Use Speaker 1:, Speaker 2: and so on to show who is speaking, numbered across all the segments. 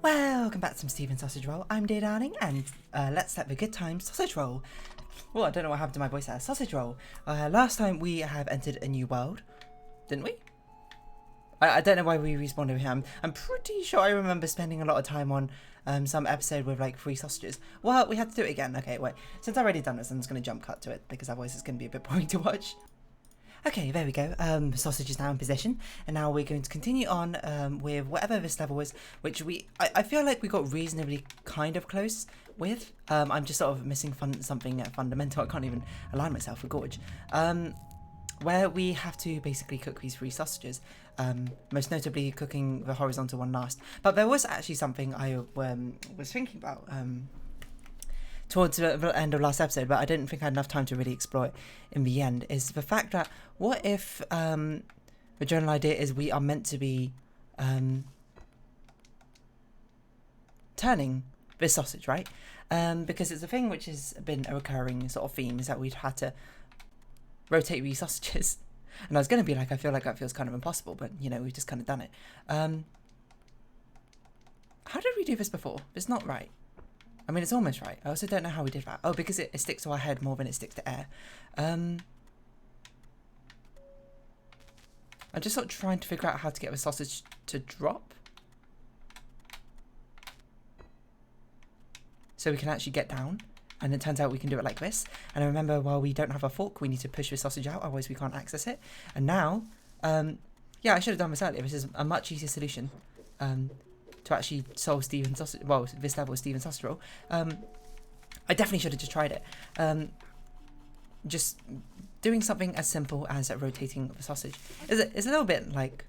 Speaker 1: Welcome back to some Stephen Sausage Roll. I'm Dear Darling, and let's have a good time sausage roll. Oh, I don't know what happened to my voice there. Sausage roll. Last time we have entered a new world, didn't we? I don't know why we respawned over here. I'm pretty sure I remember spending a lot of time on some episode with like 3 sausages. Well, we had to do it again. Okay, wait. Since I've already done this, I'm just going to jump cut to it because otherwise it's going to be a bit boring to watch. Okay, there we go. Sausage is now in position, and now we're going to continue on with whatever this level is, which I feel like we got reasonably kind of close with. I'm just sort of missing something fundamental. I can't even align myself with Gorge. Where we have to basically cook these 3 sausages, most notably cooking the horizontal one last. But there was actually something I was thinking about towards the end of last episode, but I didn't think I had enough time to really explore it in the end, is the fact that what if the general idea is we are meant to be turning this sausage, right? Because it's a thing which has been a recurring sort of theme, is that we'd had to rotate these sausages. And I was going to be like, I feel like that feels kind of impossible, but you know, we've just kind of done it. How did we do this before? It's not right. I mean, it's almost right. I also don't know how we did that. Oh, because it sticks to our head more than it sticks to air. I'm just sort of trying to figure out how to get the sausage to drop, so we can actually get down. And it turns out we can do it like this. And I remember, while we don't have a fork, we need to push the sausage out, otherwise we can't access it. And now, yeah, I should have done this earlier. This is a much easier solution to actually solve Stephen's sausage. Well, this level of Stephen's sausage roll. I definitely should have just tried it. Just doing something as simple as rotating the sausage is a little bit like,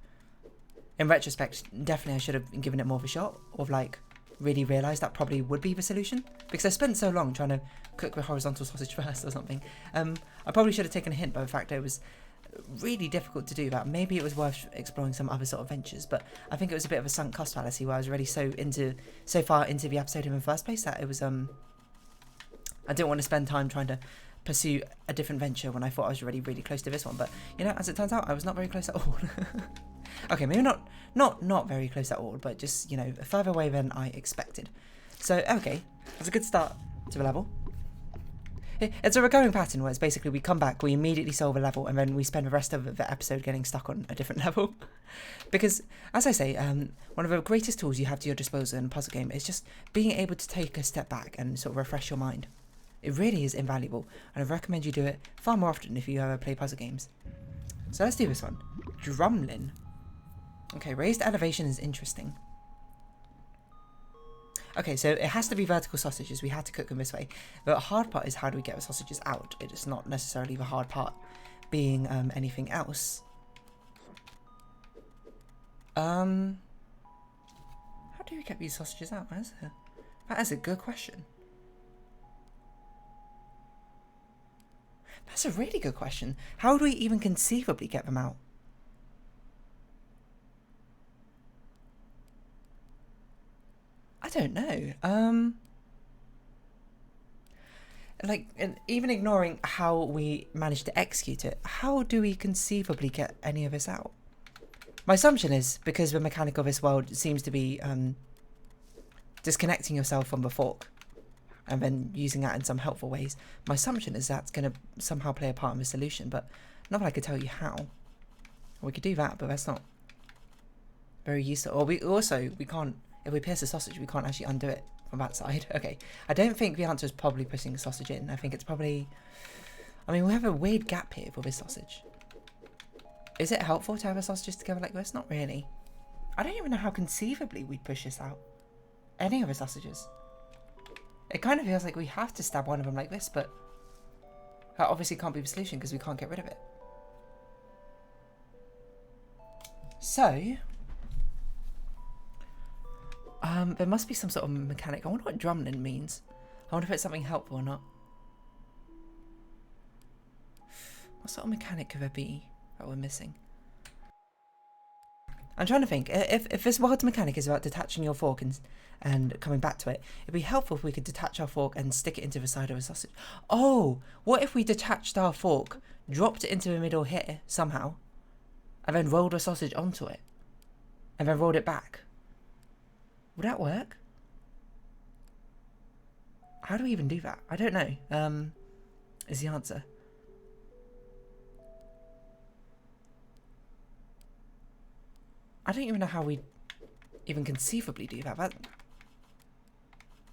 Speaker 1: in retrospect, definitely I should have given it more of a shot, or like really realised that probably would be the solution, because I spent so long trying to cook the horizontal sausage first or something. I probably should have taken a hint by the fact that it was really difficult to do that. Maybe it was worth exploring some other sort of ventures, but I think it was a bit of a sunk cost fallacy, where I was already so far into the episode in the first place that it was I didn't want to spend time trying to pursue a different venture when I thought I was already really close to this one. But you know, as it turns out, I was not very close at all. Okay, maybe not very close at all, but just, you know, further away than I expected. So okay, that's a good start to the level. It's a recurring pattern where it's basically we come back, we immediately solve a level, and then we spend the rest of the episode getting stuck on a different level. Because, as I say, one of the greatest tools you have to your disposal in a puzzle game is just being able to take a step back and sort of refresh your mind. It really is invaluable, and I recommend you do it far more often if you ever play puzzle games. So let's do this one. Drumlin. Okay, raised elevation is interesting. Okay, so it has to be vertical sausages. We had to cook them this way. The hard part is, how do we get the sausages out? It is not necessarily the hard part being anything else. How do we get these sausages out? That is a good question. That's a really good question. How do we even conceivably get them out? I don't know. Like, even ignoring how we managed to execute it, how do we conceivably get any of this out? My assumption is, because the mechanic of this world seems to be disconnecting yourself from the fork and then using that in some helpful ways, my assumption is that's going to somehow play a part in the solution, but not that I could tell you how. We could do that, but that's not very useful. Or we can't, if we pierce the sausage, we can't actually undo it from that side. Okay, I don't think the answer is probably pushing the sausage in. I think it's probably, I mean, we have a weird gap here for this sausage. Is it helpful to have the sausages together like this? Not really. I don't even know how conceivably we'd push this out. Any of the sausages. It kind of feels like we have to stab one of them like this, but that obviously can't be the solution because we can't get rid of it. So, there must be some sort of mechanic. I wonder what drumlin means. I wonder if it's something helpful or not. What sort of mechanic could there be that we're missing? I'm trying to think. If this world mechanic is about detaching your fork and coming back to it, it'd be helpful if we could detach our fork and stick it into the side of a sausage. Oh, what if we detached our fork, dropped it into the middle here somehow, and then rolled a sausage onto it, and then rolled it back? Would that work? How do we even do that? I don't know. Is the answer. I don't even know how we even conceivably do that. That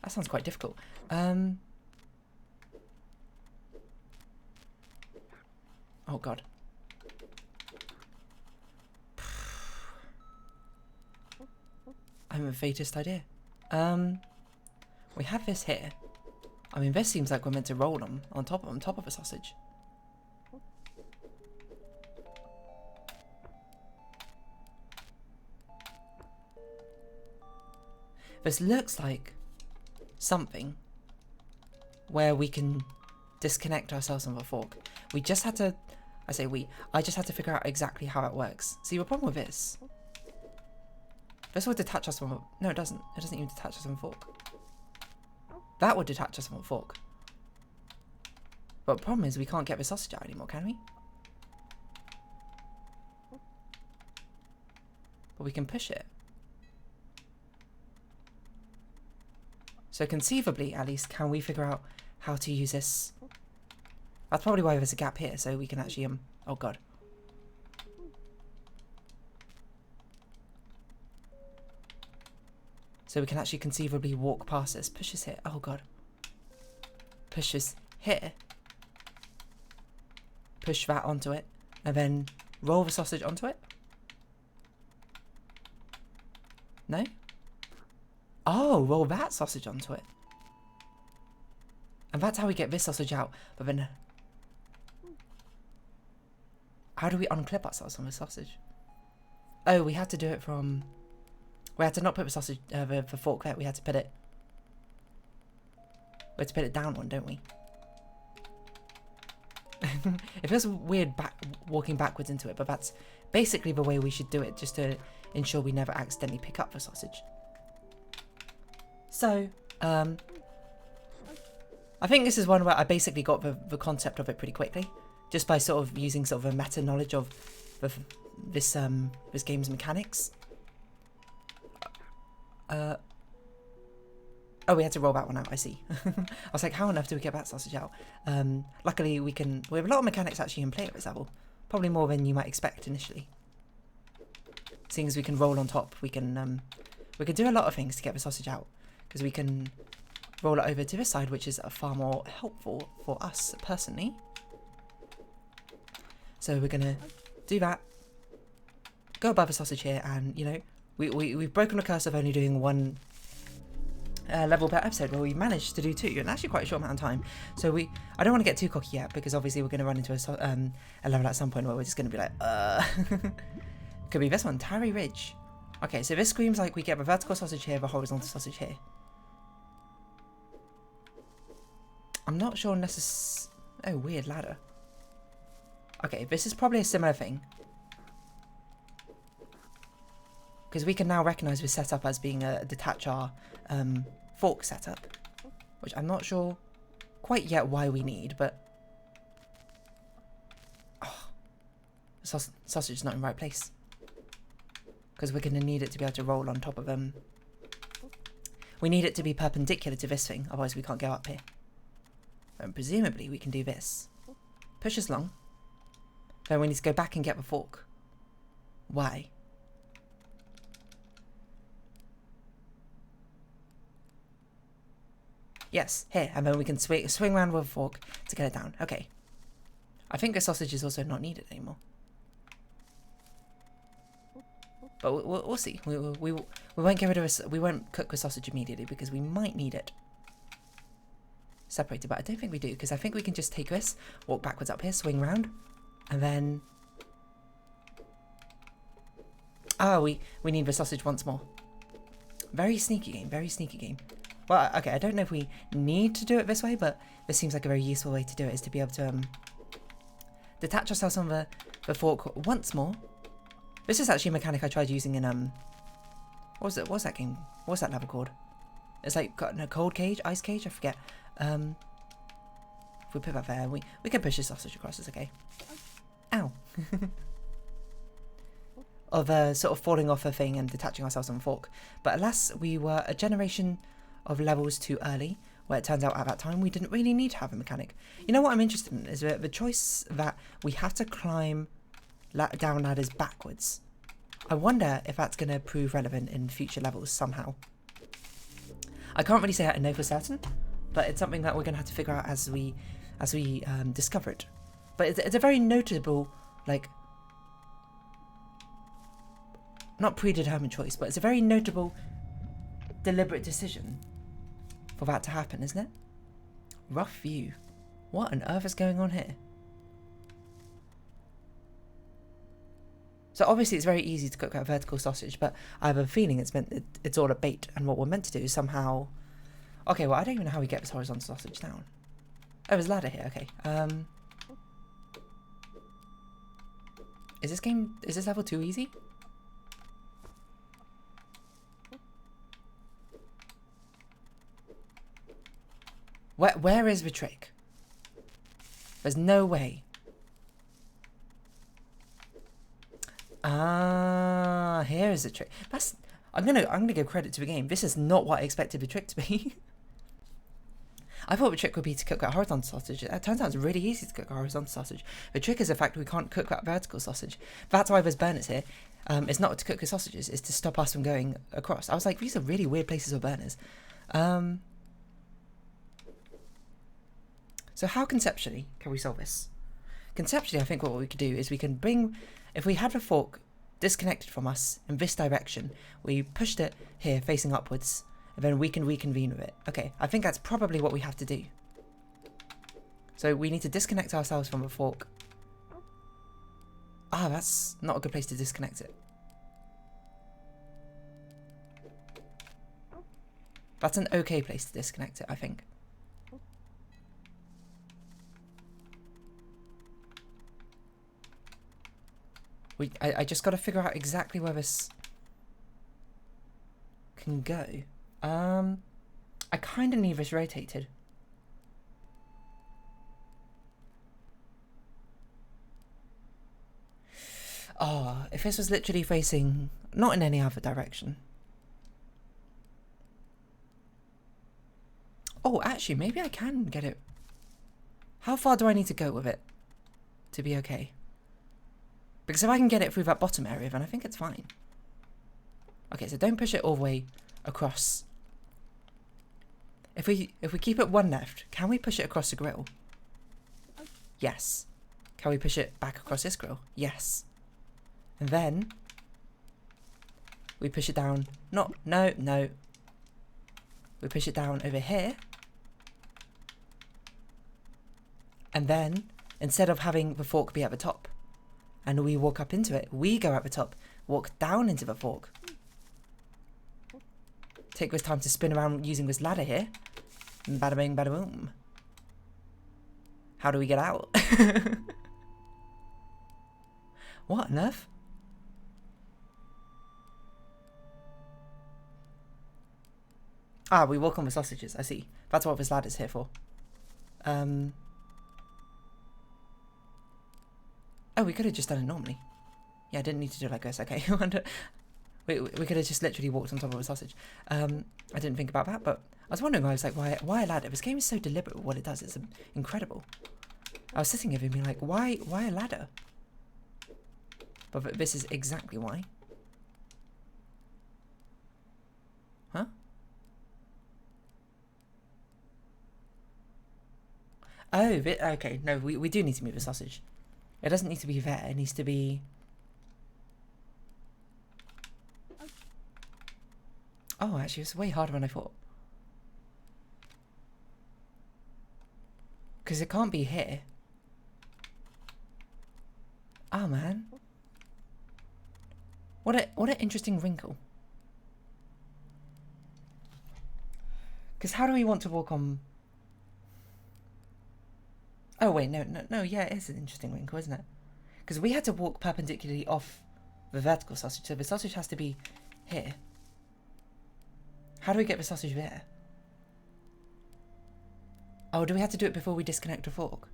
Speaker 1: sounds quite difficult. Oh god. I have a faintest idea. We have this here. I mean, this seems like we're meant to roll them on top of a sausage. This looks like something where we can disconnect ourselves from a fork. We just had to, I just had to figure out exactly how it works. See, the problem with this would detach us from a, no it doesn't even detach us from a fork. That would detach us from a fork. But the problem is we can't get the sausage out anymore, can we? But we can push it. So conceivably, at least, can we figure out how to use this? That's probably why there's a gap here, so we can actually, oh god. So we can actually conceivably walk past this. Push this here. Oh god. Push this here. Push that onto it. And then roll the sausage onto it. No? Oh, roll that sausage onto it. And that's how we get this sausage out. But then, how do we unclip ourselves from the sausage? Oh, we had to do it from, we had to not put the sausage, the fork there. We had to put it, down one, don't we? It feels weird walking backwards into it, but that's basically the way we should do it, just to ensure we never accidentally pick up the sausage. So, I think this is one where I basically got the concept of it pretty quickly, just by sort of using sort of a meta knowledge of this game's mechanics. Oh, we had to roll that one out, I see. I was like, how on earth do we get that sausage out? Luckily we have a lot of mechanics actually in play at this level. Probably more than you might expect initially. Seeing as we can roll on top, we can do a lot of things to get the sausage out. Because we can roll it over to this side, which is far more helpful for us personally. So we're gonna do that. Go above the sausage here, and you know, we've broken the curse of only doing one level per episode, where we managed to do 2 in actually quite a short amount of time. So I don't want to get too cocky yet, because obviously we're going to run into a level at some point where we're just going to be like, could be this one, Tarry Ridge. Okay, so this screams like we get the vertical sausage here, the horizontal sausage here. I'm not sure oh, weird ladder. Okay, this is probably a similar thing. Because we can now recognise this setup as being a detach our fork setup. Which I'm not sure quite yet why we need, but... Oh, the sausage is not in the right place. Because we're going to need it to be able to roll on top of them. We need it to be perpendicular to this thing, otherwise we can't go up here. And presumably we can do this. Push us along. Then we need to go back and get the fork. Why? Yes, here, and then we can swing around with a fork to get it down. Okay. I think the sausage is also not needed anymore. But we'll see. We won't get rid of it. We won't cook the sausage immediately because we might need it separated. But I don't think we do, because I think we can just take this, walk backwards up here, swing round, and then... Ah, we need the sausage once more. Very sneaky game. Very sneaky game. Well, okay, I don't know if we need to do it this way, but this seems like a very useful way to do it, is to be able to detach ourselves from the fork once more. This is actually a mechanic I tried using in, what was that game? What's that level called? It's like got a cold cage, ice cage, I forget. If we put that there, we can push the sausage across, it's okay. Ow. of sort of falling off a thing and detaching ourselves from a fork. But alas, we were a generation of levels too early, where it turns out at that time we didn't really need to have a mechanic. You know what I'm interested in is the choice that we have to climb down ladders backwards. I wonder if that's going to prove relevant in future levels somehow. I can't really say I know for certain, but it's something that we're going to have to figure out as we discover it. But it's a very notable, like, not predetermined choice, but it's a very notable, deliberate decision for that to happen, isn't it? Rough view. What on earth is going on here? So obviously it's very easy to cook that vertical sausage, but I have a feeling it's all a bait, and what we're meant to do is somehow... Okay, well, I don't even know how we get this horizontal sausage down. Oh, there's a ladder here, okay. Is this level too easy? Where is the trick? There's no way. Ah, here is the trick. I'm gonna give credit to the game. This is not what I expected the trick to be. I thought the trick would be to cook that horizontal sausage. It turns out it's really easy to cook a horizontal sausage. The trick is the fact we can't cook that vertical sausage. That's why there's burners here. It's not to cook the sausages, it's to stop us from going across. I was like, these are really weird places for burners. So how conceptually can we solve this? Conceptually, I think what we could do is we can bring... If we had the fork disconnected from us in this direction, we pushed it here facing upwards, and then we can reconvene with it. Okay, I think that's probably what we have to do. So we need to disconnect ourselves from the fork. Ah, that's not a good place to disconnect it. That's an okay place to disconnect it, I think. I just got to figure out exactly where this can go. I kind of need this rotated. Oh, if this was literally facing not in any other direction. Oh, actually, maybe I can get it. How far do I need to go with it to be okay? Because if I can get it through that bottom area, then I think it's fine. Okay, so don't push it all the way across. If we keep it one left, can we push it across the grill? Yes. Can we push it back across this grill? Yes. And then we push it down. No. We push it down over here. And then, instead of having the fork be at the top, and we walk up into it, we go at the top, walk down into the fork. Take this time to spin around using this ladder here. Bada bing, bada boom. How do we get out? What on earth? Ah, we walk on the sausages, I see. That's what this ladder's here for. Oh, we could have just done it normally. Yeah, I didn't need to do it like this. Okay, we could have just literally walked on top of a sausage. I didn't think about that, but I was wondering. I was like, why a ladder? This game is so deliberate with what it does. It's incredible. I was sitting here and being like, why a ladder? But this is exactly why. Huh? Oh, okay. No, we do need to move the sausage. It doesn't need to be there. It needs to be... Oh, actually, it's way harder than I thought. Because it can't be here. Oh, man. What an interesting wrinkle. Because how do we want to walk on... Oh, wait, no, yeah, it is an interesting wrinkle, isn't it? Because we had to walk perpendicularly off the vertical sausage, so the sausage has to be here. How do we get the sausage there? Oh, do we have to do it before we disconnect the fork?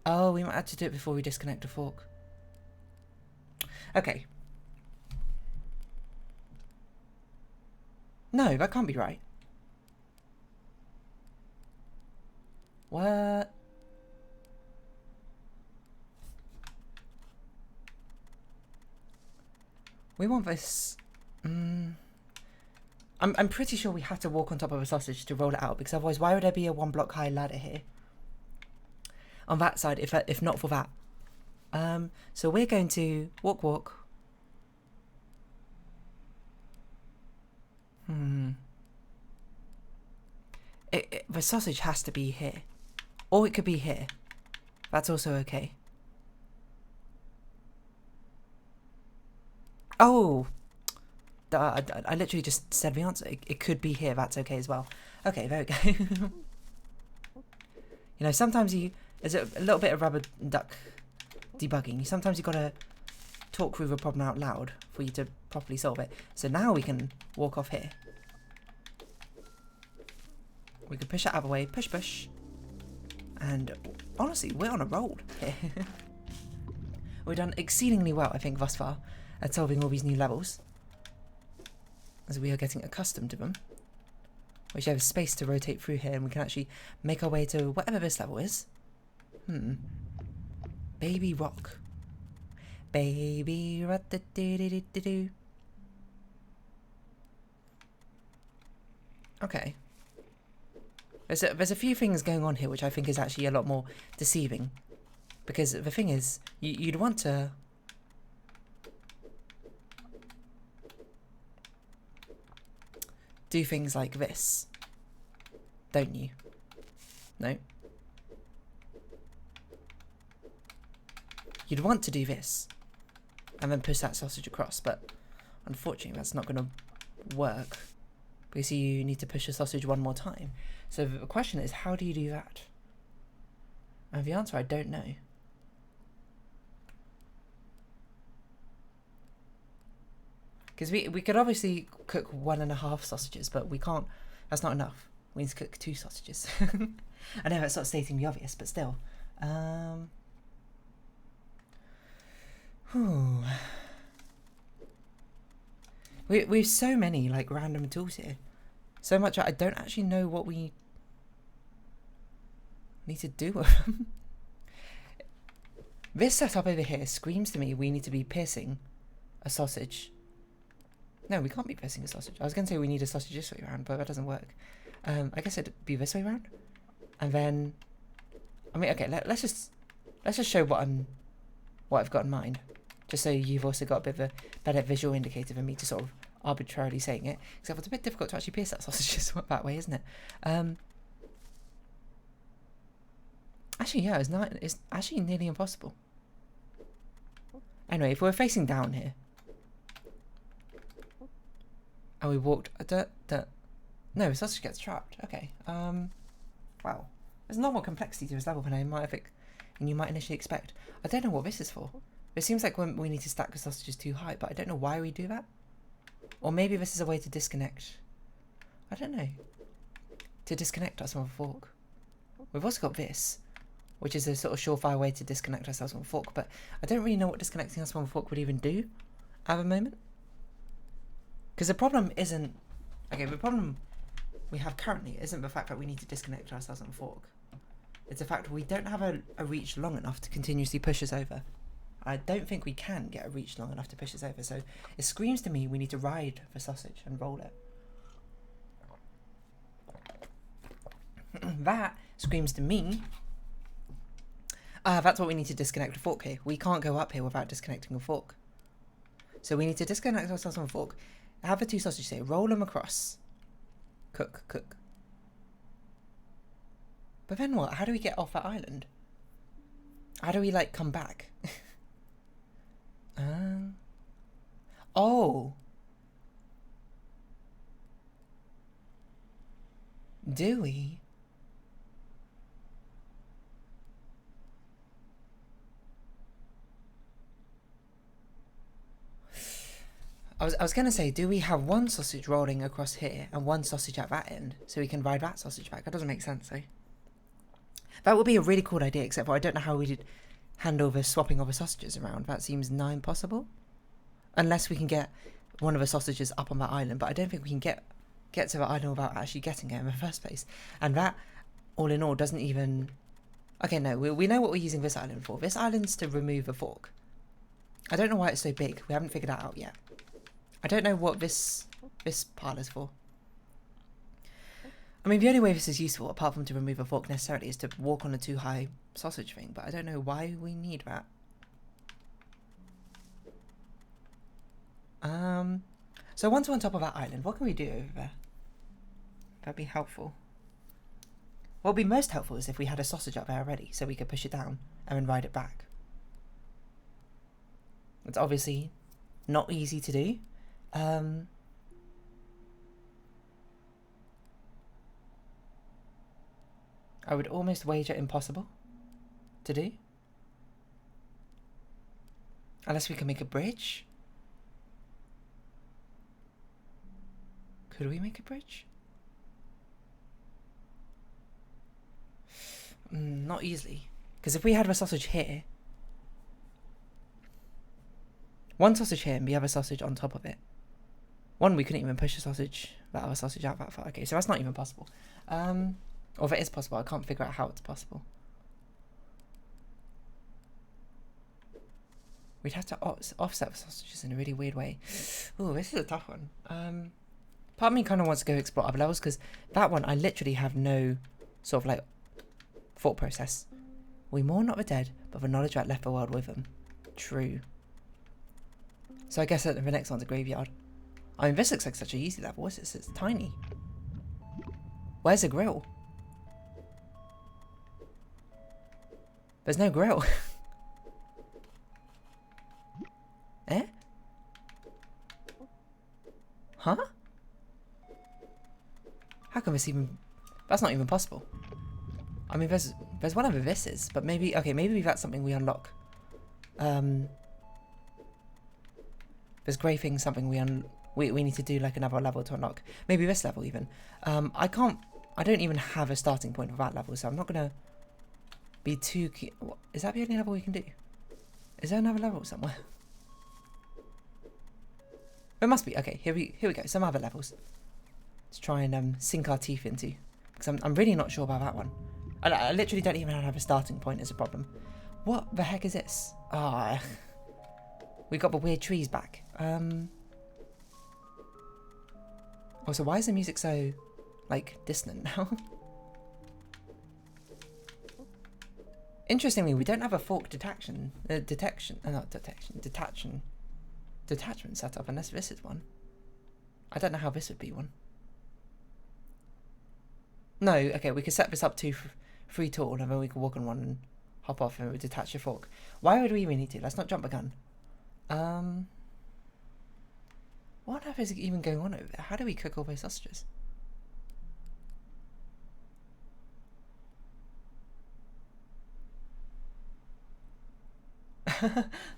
Speaker 1: Oh, we might have to do it before we disconnect the fork. Okay. No, that can't be right. What? We want this... I'm pretty sure we have to walk on top of a sausage to roll it out, because otherwise why would there be a 1 block high ladder here? On that side, if not for that. So we're going to walk. The sausage has to be here. Or it could be here. That's also okay. Oh! I literally just said the answer. It could be here. That's okay as well. Okay, there we go. You know, sometimes there's a little bit of rubber duck debugging. Sometimes you've got to talk through the problem out loud for you to properly solve it. So now we can walk off here. We can push it out of the way. Push. And honestly, we're on a roll here. We've done exceedingly well, I think, thus far at solving all these new levels, as we are getting accustomed to them. We should have space to rotate through here, and we can actually make our way to whatever this level is. Baby rock. Baby rock. Okay. There's a few things going on here which I think is actually a lot more deceiving. Because the thing is, you'd want to... do things like this, don't you? No? You'd want to do this, and then push that sausage across, but unfortunately that's not going to work, because you need to push the sausage one more time. So the question is, how do you do that? And the answer, I don't know. Because we could obviously cook 1.5 sausages, but we can't. That's not enough. We need to cook 2 sausages. I know it's not stating the obvious, but still. We've so many like random tools here. So much I don't actually know what we need to do with them. This setup over here screams to me we need to be piercing a sausage. No, we can't be piercing a sausage. I was going to say we need a sausage this way around, but that doesn't work. I guess it'd be this way around. And then, I mean, okay, let's just show what I've got in mind, just so you've also got a bit of a better visual indicator for me to sort of arbitrarily saying it. Except it's a bit difficult to actually pierce that sausage that way, isn't it? Actually, yeah, it's actually nearly impossible. Anyway, if we're facing down here, and we walked... No, the sausage gets trapped. Okay. Wow. There's a lot more complexity to this level than you might initially expect. I don't know what this is for. It seems like when we need to stack the sausages too high, but I don't know why we do that. Or maybe this is a way to disconnect. I don't know. To disconnect us from a fork. We've also got this, which is a sort of surefire way to disconnect ourselves from a fork, but I don't really know what disconnecting us from a fork would even do at the moment. Because the problem isn't... Okay, the problem we have currently isn't the fact that we need to disconnect ourselves from a fork. It's the fact we don't have a reach long enough to continuously push us over. I don't think we can get a reach long enough to push us over, so it screams to me we need to ride the sausage and roll it. That screams to me... that's what we need to disconnect a fork here. We can't go up here without disconnecting a fork. So we need to disconnect ourselves from a fork, have the 2 sausages here, roll them across. Cook. But then what? How do we get off that island? How do we, like, come back? Oh. Do we? I was going to say, do we have 1 sausage rolling across here and 1 sausage at that end so we can ride that sausage back? That doesn't make sense, though. That would be a really cool idea, except for I don't know how we'd handle the swapping of the sausages around. That seems nigh impossible. Unless we can get one of the sausages up on that island, but I don't think we can get to the island without actually getting it in the first place. And that, all in all, doesn't even... Okay, no, we know what we're using this island for. This island's to remove a fork. I don't know why it's so big. We haven't figured that out yet. I don't know what this pile is for. I mean, the only way this is useful, apart from to remove a fork necessarily, is to walk on a too high sausage thing, but I don't know why we need that. So once we're on top of that island, what can we do over there? That'd be helpful. What would be most helpful is if we had a sausage up there already, so we could push it down and then ride it back. It's obviously not easy to do. I would almost wager impossible to do. Unless we can make a bridge. Could we make a bridge? Not easily. Because if we had a sausage here, one sausage here and the other sausage on top of it. One, we couldn't even push the sausage, that other sausage out that far. Okay, so that's not even possible. Or if it is possible, I can't figure out how it's possible. We'd have to offset the sausages in a really weird way. Ooh, this is a tough one. Part of me kind of wants to go explore other levels, because that one, I literally have no sort of like thought process. We mourn not the dead, but the knowledge that left the world with them. True. So I guess that the next one's a graveyard. I mean, this looks like such an easy level. What's this? It's tiny. Where's the grill? There's no grill. Eh? Huh? How come this even... That's not even possible. I mean, there's whatever this is, but maybe... Okay, maybe that's something we unlock. There's grey things, something we need to do like another level to unlock. Maybe this level even. I don't even have a starting point for that level, so I'm not gonna be too keen. Is that the only level we can do? Is there another level somewhere? It must be. Okay, here we go. Some other levels. Let's try and sink our teeth into, because I'm really not sure about that one. I literally don't even have a starting point as a problem. What the heck is this? Ah, we got the weird trees back. Oh, so why is the music so, like, distant now? Interestingly, we don't have a fork detachment set up, unless this is one. I don't know how this would be one. No, okay, we could set this up to 3 tall, and then we could walk on one and hop off, and we would detach the fork. Why would we even need to? Let's not jump the gun. What on earth is even going on over there? How do we cook all those sausages?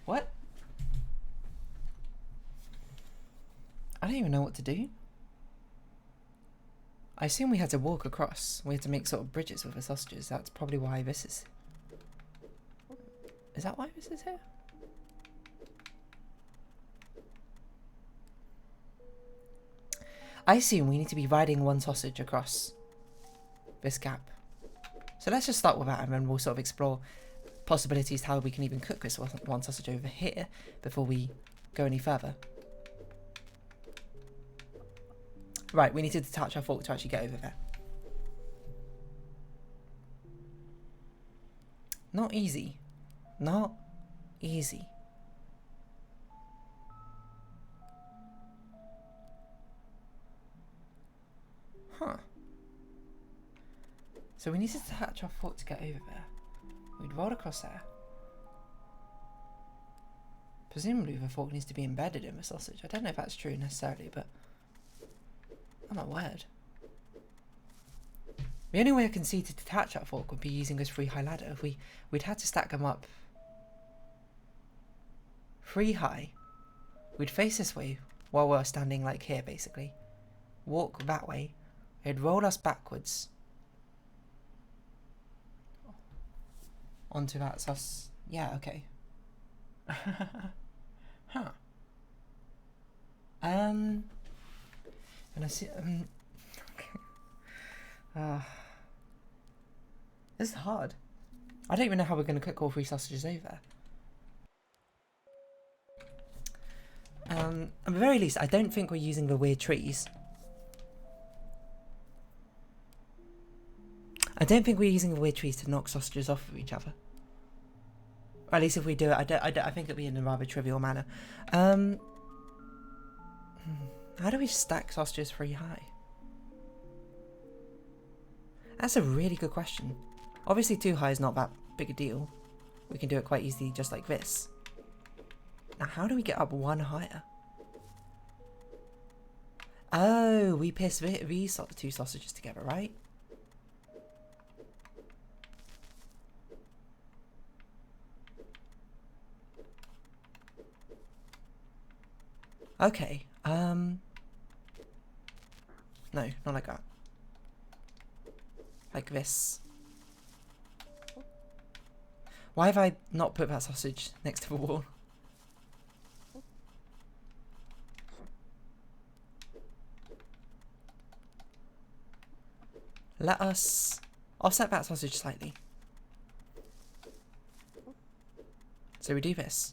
Speaker 1: What? I don't even know what to do. I assume we had to walk across. We had to make sort of bridges with the sausages. That's probably why this is... Is that why this is here? I assume we need to be riding one sausage across this gap. So let's just start with that, and then we'll sort of explore possibilities how we can even cook this one sausage over here before we go any further. Right, we need to detach our fork to actually get over there. Not easy. Not easy. Huh. So we need to detach our fork to get over there. We'd roll across there. Presumably the fork needs to be embedded in the sausage. I don't know if that's true necessarily, but... Oh my word. The only way I can see to detach that fork would be using this 3 high ladder. If we'd had to stack them up 3 high. We'd face this way while we're standing like here basically. Walk that way. It'd roll us backwards. onto that sauce. Yeah, okay. Huh. And I see. This is hard. I don't even know how we're going to cook all 3 sausages over. At the very least, I don't think we're using the weird trees. I don't think we're using the weird trees to knock sausages off of each other. Or at least if we do it, I think it'll be in a rather trivial manner. How do we stack sausages 3 high? That's a really good question. Obviously 2 high is not that big a deal. We can do it quite easily just like this. Now how do we get up 1 higher? Oh, we pierce these 2 sausages together, right? Okay, no, not like that. Like this. Why have I not put that sausage next to the wall? Let us offset that sausage slightly. So we do this.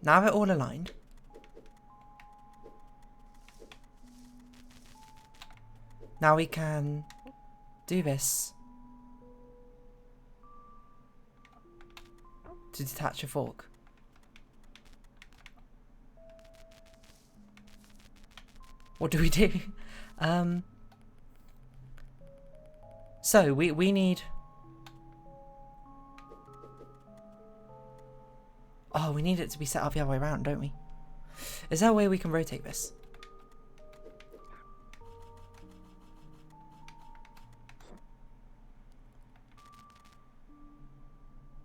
Speaker 1: Now they're all aligned. Now we can do this to detach a fork. What do we do? So we need... Oh, we need it to be set up the other way around, don't we? Is there a way we can rotate this?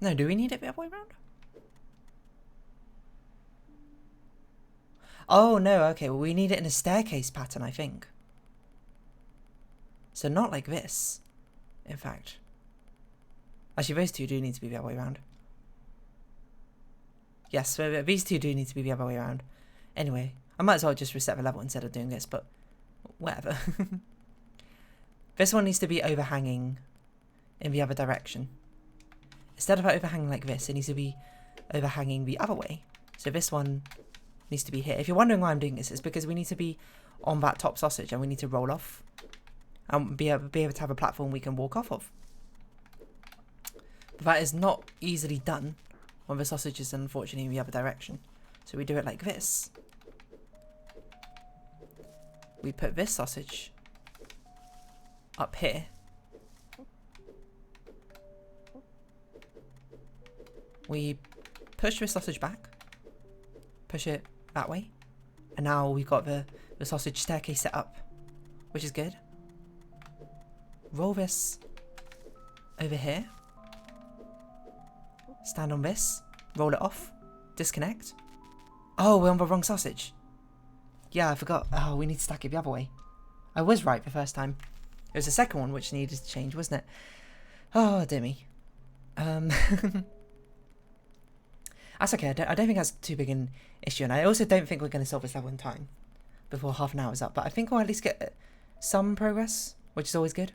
Speaker 1: No, do we need it the other way around? Oh, no, okay, well, we need it in a staircase pattern, I think. So not like this, in fact. Actually, those 2 do need to be the other way around. Yes, so these 2 do need to be the other way around. Anyway, I might as well just reset the level instead of doing this, but whatever. This one needs to be overhanging in the other direction. Instead of overhanging like this, it needs to be overhanging the other way. So this one needs to be here. If you're wondering why I'm doing this, it's because we need to be on that top sausage and we need to roll off and be able to have a platform we can walk off of. But that is not easily done when the sausage is unfortunately in the other direction. So we do it like this. We put this sausage up here. We push the sausage back, push it that way, and now we've got the sausage staircase set up, which is good. Roll this over here, stand on this, roll it off, disconnect. Oh, we're on the wrong sausage. Yeah, I forgot. Oh, we need to stack it the other way. I was right the first time. It was the second one which needed to change, wasn't it? Oh, dear me. That's okay, I don't think that's too big an issue, and I also don't think we're going to solve this level in time before half an hour is up, but I think we'll at least get some progress, which is always good.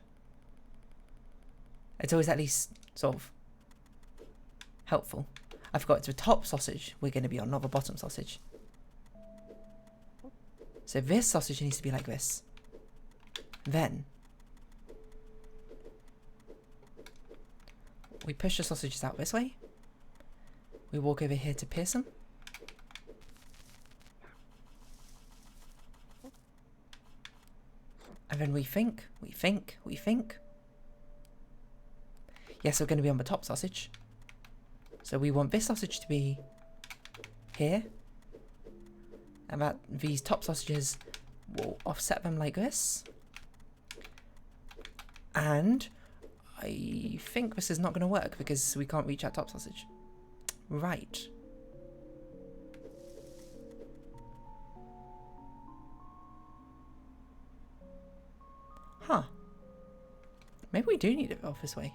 Speaker 1: It's always at least sort of helpful. I forgot, it's the top sausage we're going to be on, not the bottom sausage. So this sausage needs to be like this. Then we push the sausages out this way. We walk over here to pierce them. And then we think. Yes, we're going to be on the top sausage. So we want this sausage to be here. And that these top sausages will offset them like this. And I think this is not going to work because we can't reach that top sausage. Right. Huh. Maybe we do need it off this way.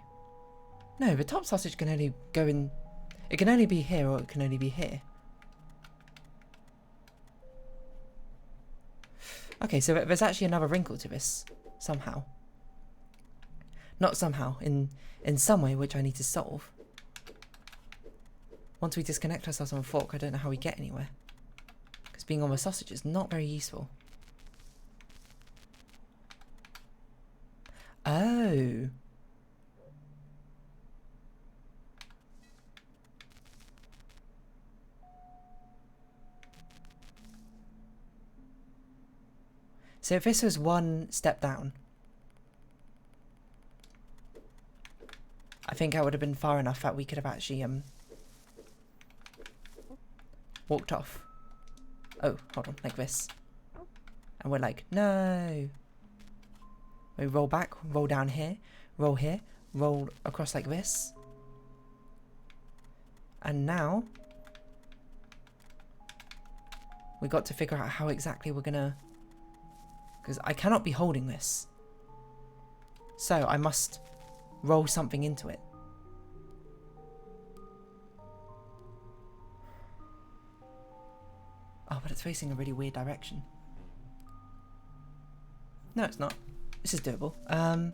Speaker 1: No, the top sausage can only go in... It can only be here or it can only be here. Okay, so there's actually another wrinkle to this, somehow. Not somehow, in some way which I need to solve. Once we disconnect ourselves on a fork, I don't know how we get anywhere. Because being on the sausage is not very useful. Oh. So if this was one step down, I think I would have been far enough that we could have actually walked off. Oh, hold on, like this. And we're like, no. We roll back, roll down here, roll across like this. And now we got to figure out how exactly we're gonna... Because I cannot be holding this. So I must roll something into it. Oh, but it's facing a really weird direction. No, it's not. This is doable. Oh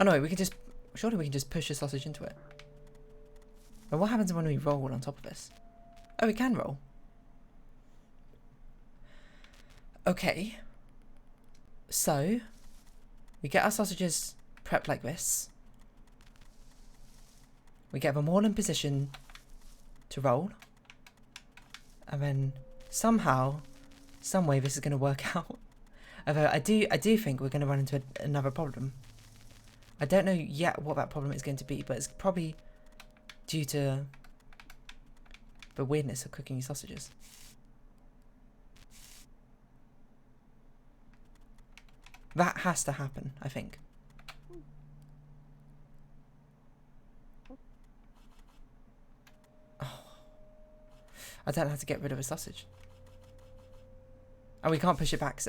Speaker 1: no, we can just... Surely we can just push the sausage into it. But what happens when we roll on top of this? Oh, we can roll. Okay. So, we get our sausages prepped like this. We get them all in position to roll. And then somehow, some way this is going to work out. Although I do think we're going to run into another problem. I don't know yet what that problem is going to be, but it's probably due to the weirdness of cooking sausages. That has to happen, I think. Oh. I don't know how to get rid of a sausage. Oh, we can't push it back.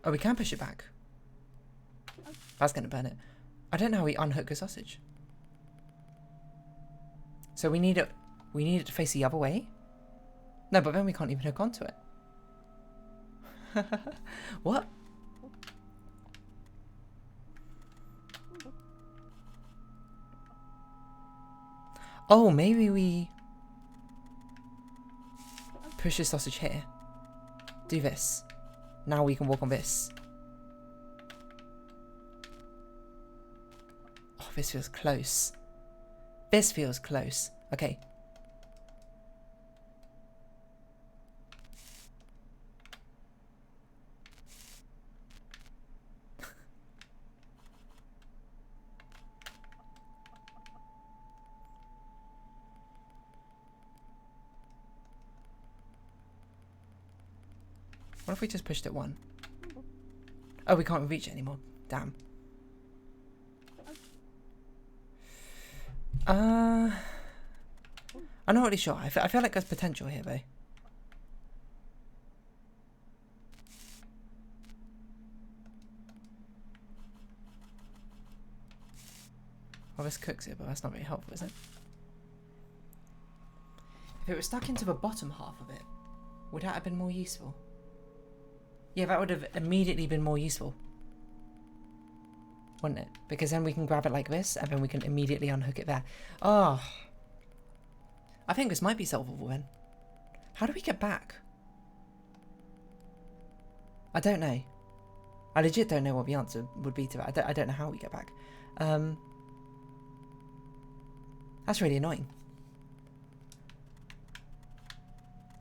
Speaker 1: Oh, we can push it back. That's going to burn it. I don't know how we unhook a sausage. So we need it to face the other way? No, but then we can't even hook onto it. What? Oh, maybe we push the sausage here. Do this. Now we can walk on this. Oh, this feels close. This feels close. Okay. What if we just pushed it one? Oh, we can't reach it anymore. Damn. I'm not really sure. I feel like there's potential here, though. Well, this cooks it, but that's not very helpful, is it? If it was stuck into the bottom half of it, would that have been more useful? Yeah, that would have immediately been more useful. Wouldn't it? Because then we can grab it like this, and then we can immediately unhook it there. Oh. I think this might be solvable then. How do we get back? I don't know. I legit don't know what the answer would be to that. I don't know how we get back. That's really annoying.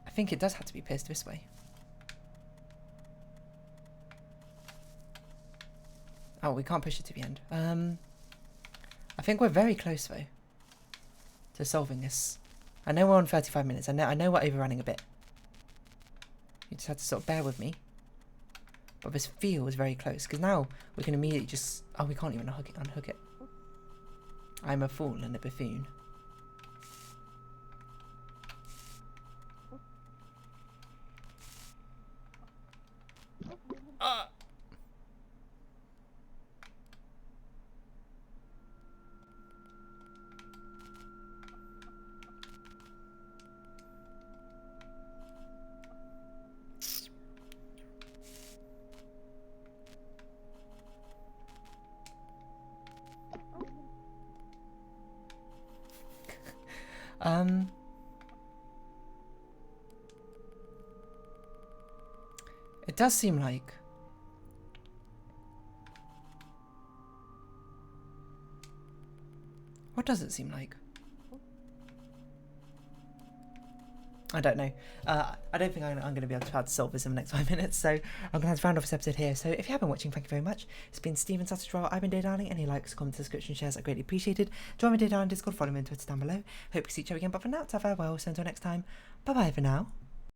Speaker 1: I think it does have to be pierced this way. Oh, we can't push it to the end. I think we're very close though to solving this. I know we're on 35 minutes. I know we're overrunning a bit. You just have to sort of bear with me. But this feels very close because now we can immediately just... Oh, we can't even unhook it. I'm a fool and a buffoon. It does seem like... What does it seem like? I don't know. I don't think I'm going to be able to solve this in the next 5 minutes, so I'm going to have to round off this episode here. So if you have been watching, thank you very much. It's been Stephen Sausage. I've been Dear Darling. Any likes, comments, subscription, shares are greatly appreciated. Join me Dear Darling Discord, follow me on Twitter down below. Hope to see each other again, but for now, it's a farewell. So until next time, bye bye for now.